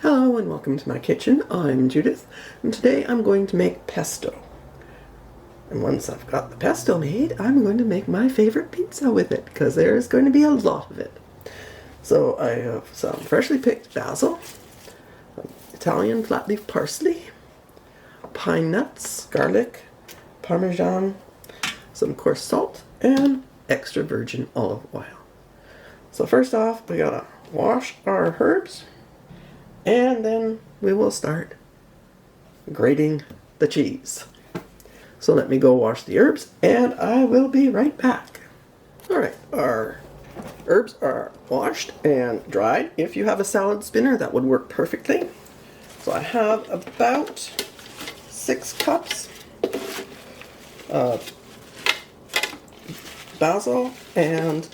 Hello and welcome to my kitchen. I'm Judith and today I'm going to make pesto. And once I've got the pesto made, I'm going to make my favorite pizza with it because there's going to be a lot of it. So I have some freshly picked basil, Italian flat leaf parsley, pine nuts, garlic, Parmesan, some coarse salt, and extra virgin olive oil. So first off, we gotta wash our herbs. And then we will start grating the cheese. So let me go wash the herbs and I will be right back. Alright, our herbs are washed and dried. If you have a salad spinner, that would work perfectly. So I have about 6 cups of basil and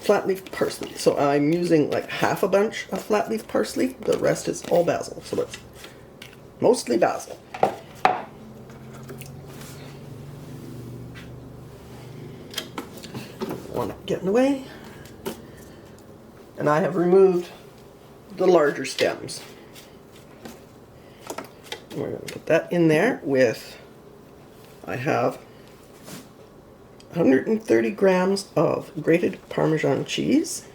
flat leaf parsley. So I'm using like half a bunch of flat leaf parsley. The rest is all basil. So it's mostly basil. Want to get in the way. And I have removed the larger stems. We're going to put that in there with, I have 130 grams of grated Parmesan cheese.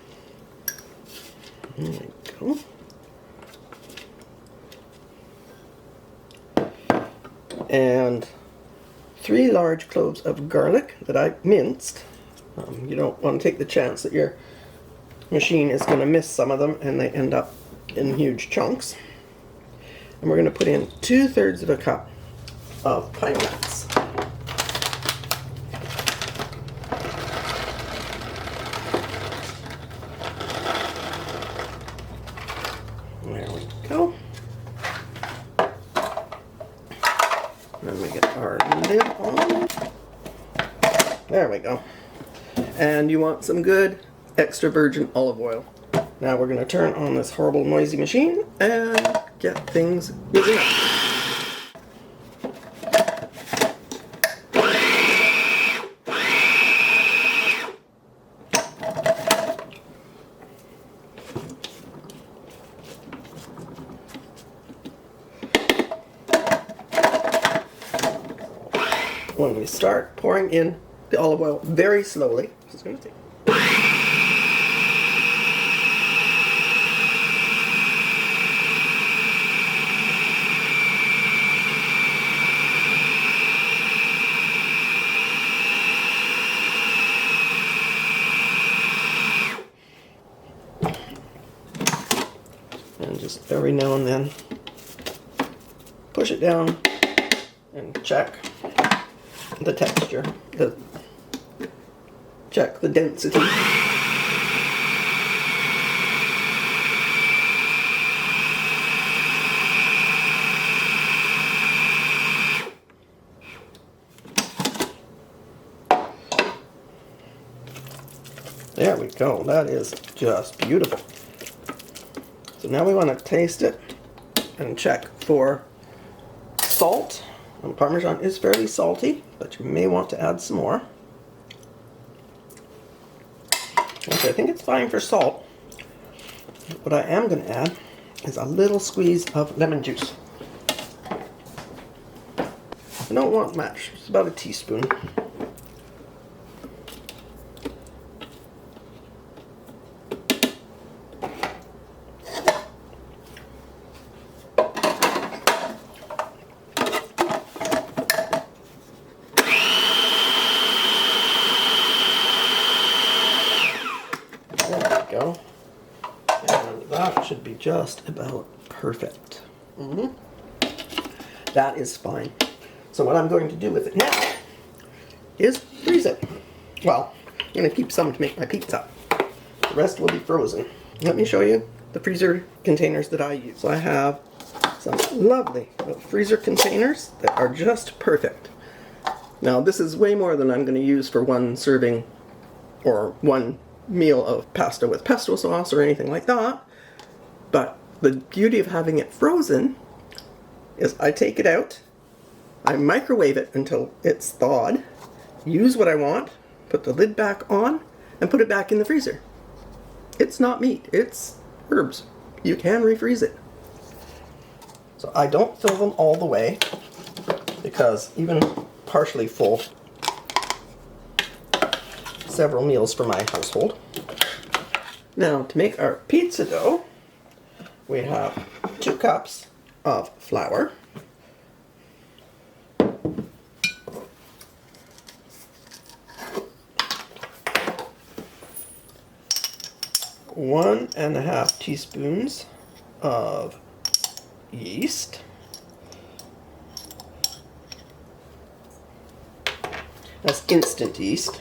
There we go. And 3 large cloves of garlic that I minced. You don't want to take the chance that your machine is going to miss some of them and they end up in huge chunks. And we're going to put in 2/3 of a cup of pine nuts. There we go. Then we get our lid on. There we go. And you want some good extra virgin olive oil. Now we're going to turn on this horrible noisy machine and get things moving up. When we start pouring in the olive oil very slowly, this is going to take. And just every now and then push it down and check the texture, check the density. There we go, that is just beautiful. So now we want to taste it and check for salt. And Parmesan is fairly salty, but you may want to add some more. Okay, I think it's fine for salt. What I am going to add is a little squeeze of lemon juice. I don't want much, it's about a teaspoon. Go. And that should be just about perfect. That is fine. So what I'm going to do with it now is freeze it. Well, I'm going to keep some to make my pizza. The rest will be frozen. Let me show you the freezer containers that I use. So I have some lovely little freezer containers that are just perfect. Now this is way more than I'm going to use for one serving or one meal of pasta with pesto sauce or anything like that. But the beauty of having it frozen is I take it out, I microwave it until it's thawed, use what I want, put the lid back on, and put it back in the freezer. It's not meat, it's herbs. you can refreeze it. So I don't fill them all the way, because even partially full, several meals for my household. Now to make our pizza dough, we have 2 cups of flour, 1.5 teaspoons of yeast, that's instant yeast,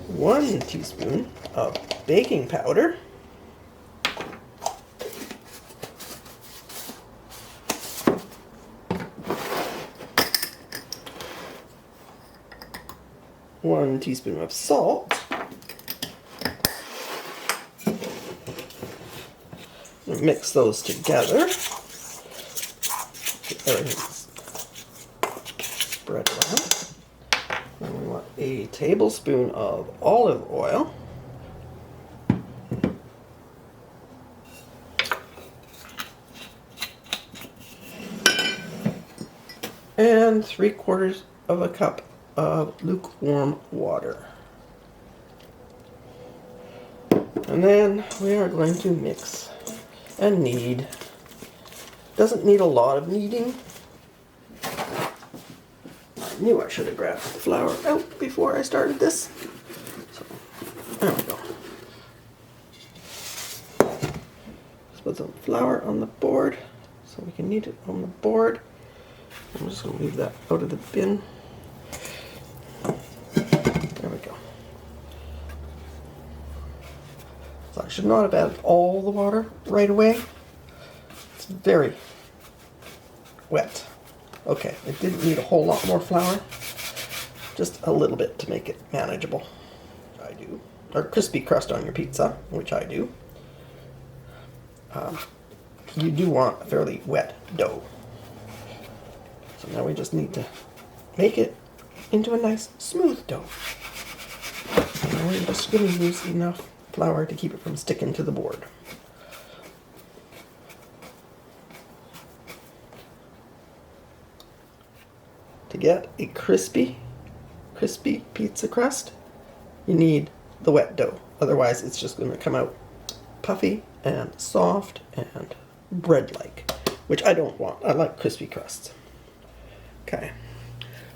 1 teaspoon of baking powder, 1 teaspoon of salt, mix those together. Get everything spread around. And we want a tablespoon of olive oil, and 3/4 of a cup of lukewarm water. And then we are going to mix and knead. Doesn't need a lot of kneading. I knew I should have grabbed the flour out before I started this. So, there we go. Let's put some flour on the board so we can knead it on the board. I'm just going to leave that out of the bin. There we go. So I should not have added all the water right away. It's very wet. Okay, it didn't need a whole lot more flour. Just a little bit to make it manageable. I do. Or crispy crust on your pizza, which I do. You do want a fairly wet dough. So now we just need to make it into a nice smooth dough. And we're just going to use enough flour to keep it from sticking to the board. To get a crispy pizza crust, you need the wet dough. Otherwise, it's just going to come out puffy and soft and bread-like, which I don't want. I like crispy crusts. Okay,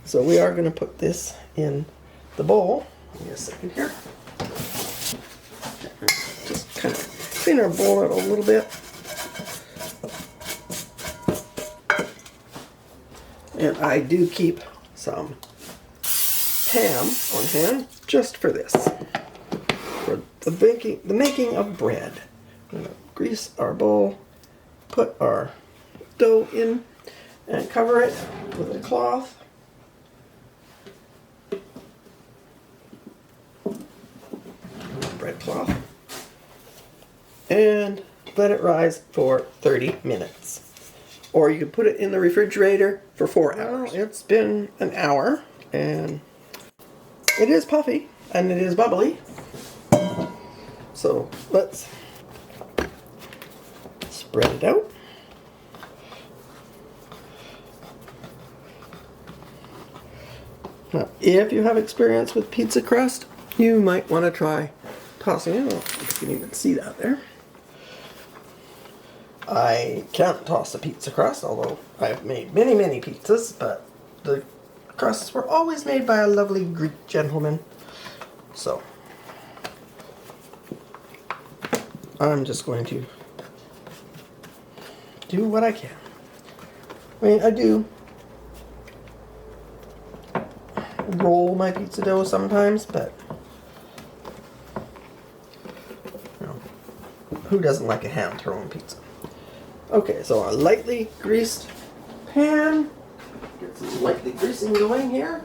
so we are going to put this in the bowl. Give me a second here. Just kind of clean our bowl out a little bit. And I do keep some ham on hand just for this. For the making of bread. I'm going to grease our bowl, put our dough in, and cover it with a cloth. Bread cloth. And let it rise for 30 minutes. Or you can put it in the refrigerator for 4 hours. It's been an hour, and it is puffy, and it is bubbly. So let's spread it out. Now, if you have experience with pizza crust, you might want to try tossing it. You can even see that there. I can't toss a pizza crust, although I've made many pizzas, but the crusts were always made by a lovely Greek gentleman. So, I'm just going to do what I can. I mean, I do roll my pizza dough sometimes, but you know, who doesn't like a hand-thrown pizza? Okay, so a lightly greased pan. Get some lightly greasing going here.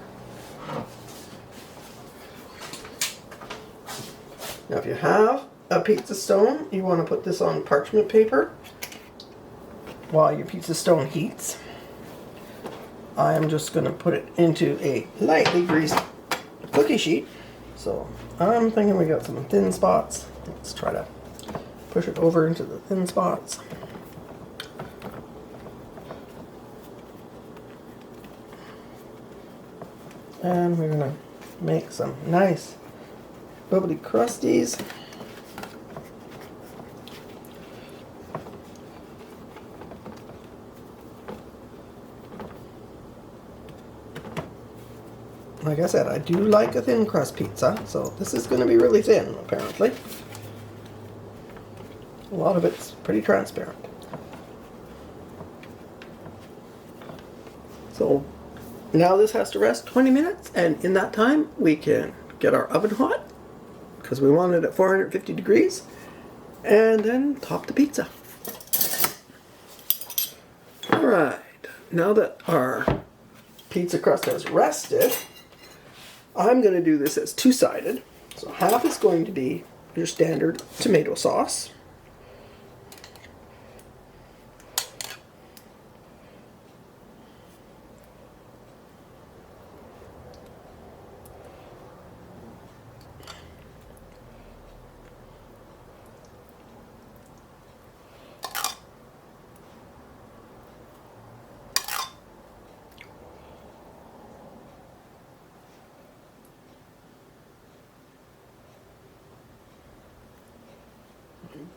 Now if you have a pizza stone, you want to put this on parchment paper while your pizza stone heats. I am just going to put it into a lightly greased cookie sheet. So I'm thinking we got some thin spots. Let's try to push it over into the thin spots. And we're gonna make some nice bubbly crusties. Like I said, I do like a thin crust pizza, so this is going to be really thin, apparently. A lot of it's pretty transparent. So now this has to rest 20 minutes, and in that time we can get our oven hot, because we want it at 450 degrees, and then top the pizza. Alright, now that our pizza crust has rested, I'm going to do this as two-sided. So half is going to be your standard tomato sauce.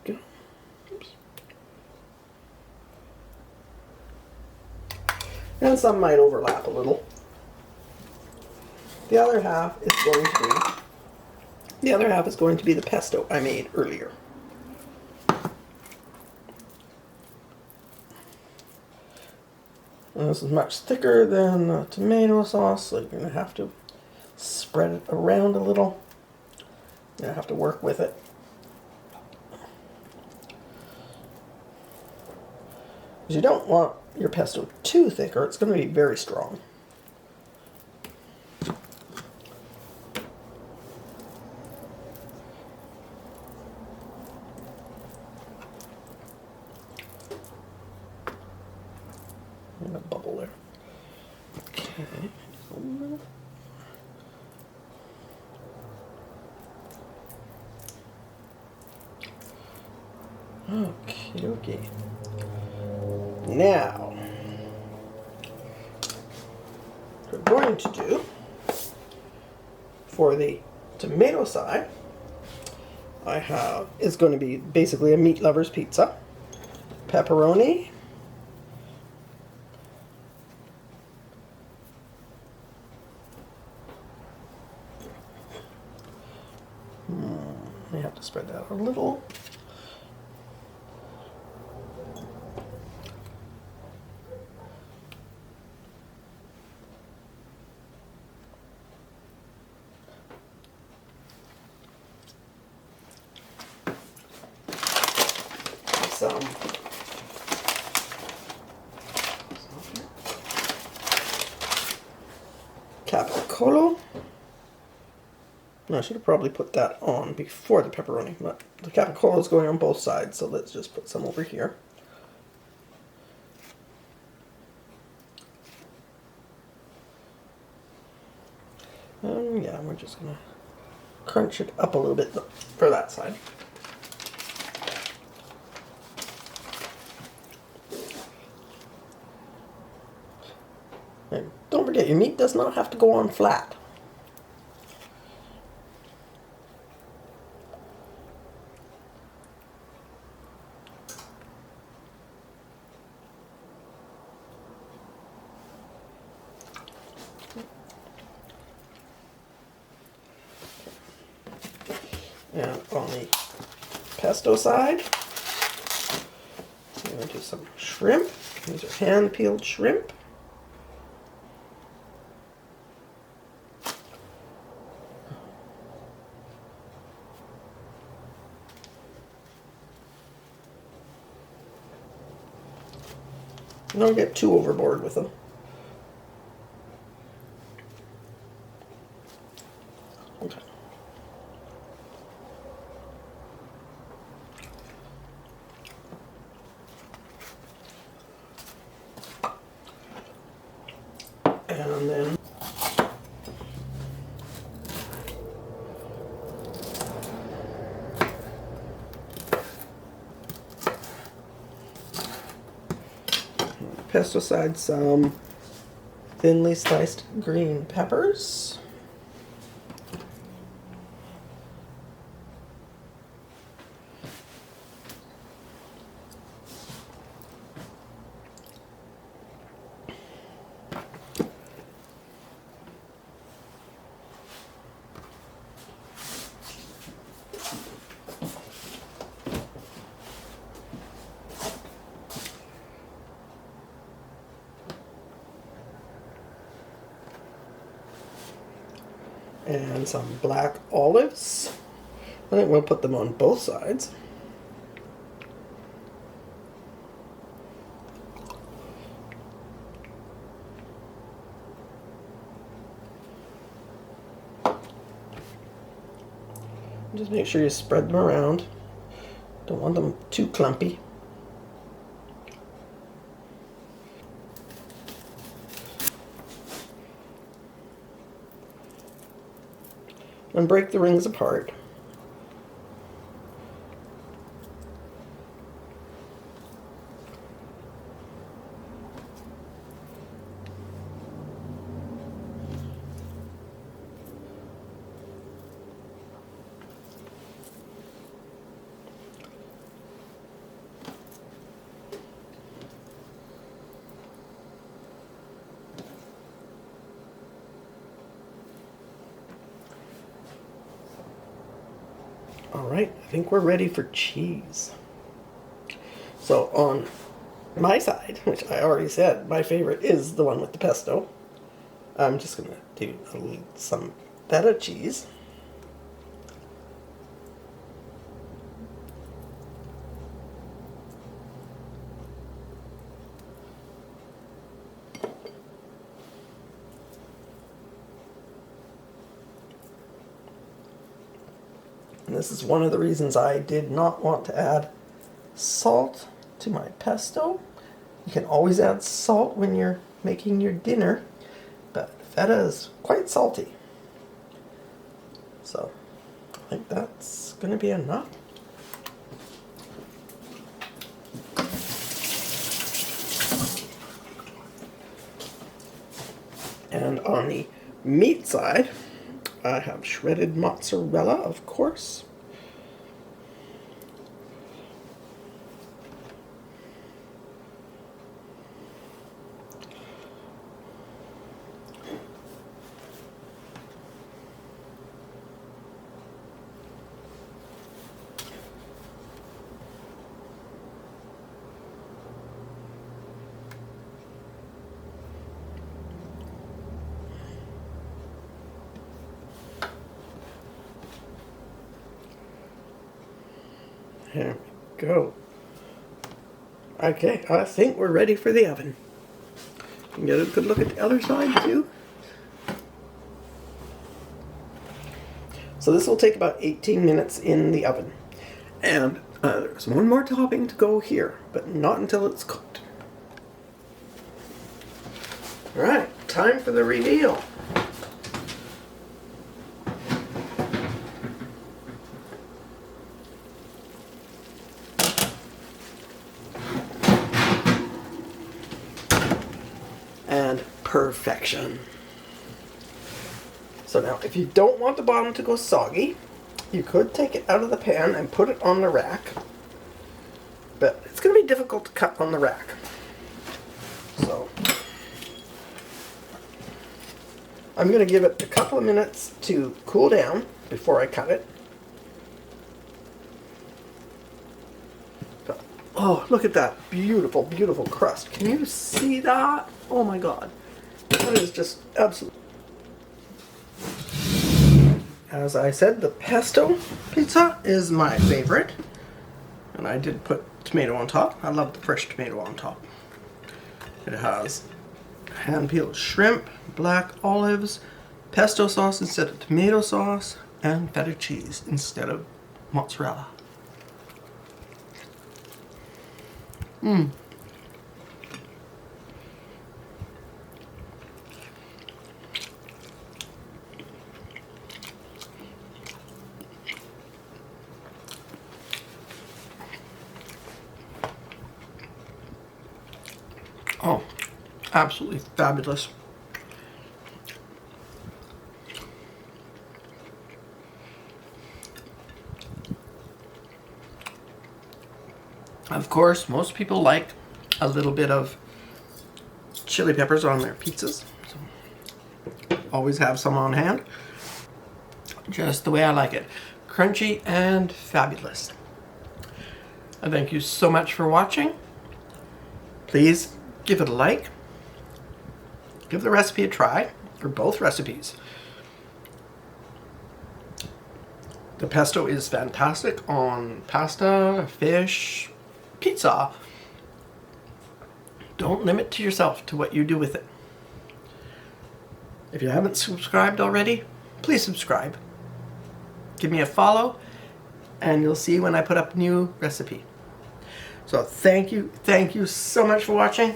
Go. Oops. And some might overlap a little. The other half is going to be the pesto I made earlier. And this is much thicker than the tomato sauce, so you're going to have to spread it around a little. You're going to have to work with it. Because you don't want your pesto too thick or it's going to be very strong. And a bubble there. Okay. Okay. Now, what we're going to do for the tomato side, is going to be basically a meat lover's pizza. Pepperoni. I have to spread that out a little. Some capicola. I should have probably put that on before the pepperoni, but the capicola is going on both sides, so let's just put some over here. And yeah, we're just going to crunch it up a little bit for that side. And don't forget, your meat does not have to go on flat. And on the pesto side, I'm going to do some shrimp. These are hand-peeled shrimp. Don't get too overboard with them. Okay. And then pesto side some thinly sliced green peppers. And some black olives. I think we'll put them on both sides. Just make sure you spread them around. Don't want them too clumpy. And break the rings apart. Alright, I think we're ready for cheese. So on my side, which I already said, my favorite is the one with the pesto. I'm just going to do some feta cheese. And this is one of the reasons I did not want to add salt to my pesto. You can always add salt when you're making your dinner, but feta is quite salty. So I think that's going to be enough. And on the meat side, I have shredded mozzarella, of course. There we go. Okay, I think we're ready for the oven. You can get a good look at the other side too. So this will take about 18 minutes in the oven. And there's one more topping to go here, but not until it's cooked. Alright, time for the reveal. And perfection. So now, if you don't want the bottom to go soggy, you could take it out of the pan and put it on the rack. But it's going to be difficult to cut on the rack. So I'm going to give it a couple of minutes to cool down before I cut it. Oh, look at that beautiful, beautiful crust. Can you see that? Oh my god. That is just absolutely... As I said, the pesto pizza is my favorite. And I did put tomato on top. I love the fresh tomato on top. It has hand-peeled shrimp, black olives, pesto sauce instead of tomato sauce, and feta cheese instead of mozzarella. Mmm. Oh, absolutely fabulous. Of course, most people like a little bit of chili peppers on their pizzas. So always have some on hand. Just the way I like it. Crunchy and fabulous. I thank you so much for watching. Please give it a like. Give the recipe a try, or both recipes. The pesto is fantastic on pasta, fish, pizza. Don't limit to yourself to what you do with it. If you haven't subscribed already, please subscribe. Give me a follow, and you'll see when I put up a new recipe. So thank you so much for watching.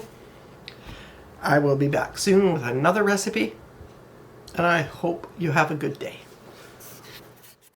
I will be back soon with another recipe, and I hope you have a good day.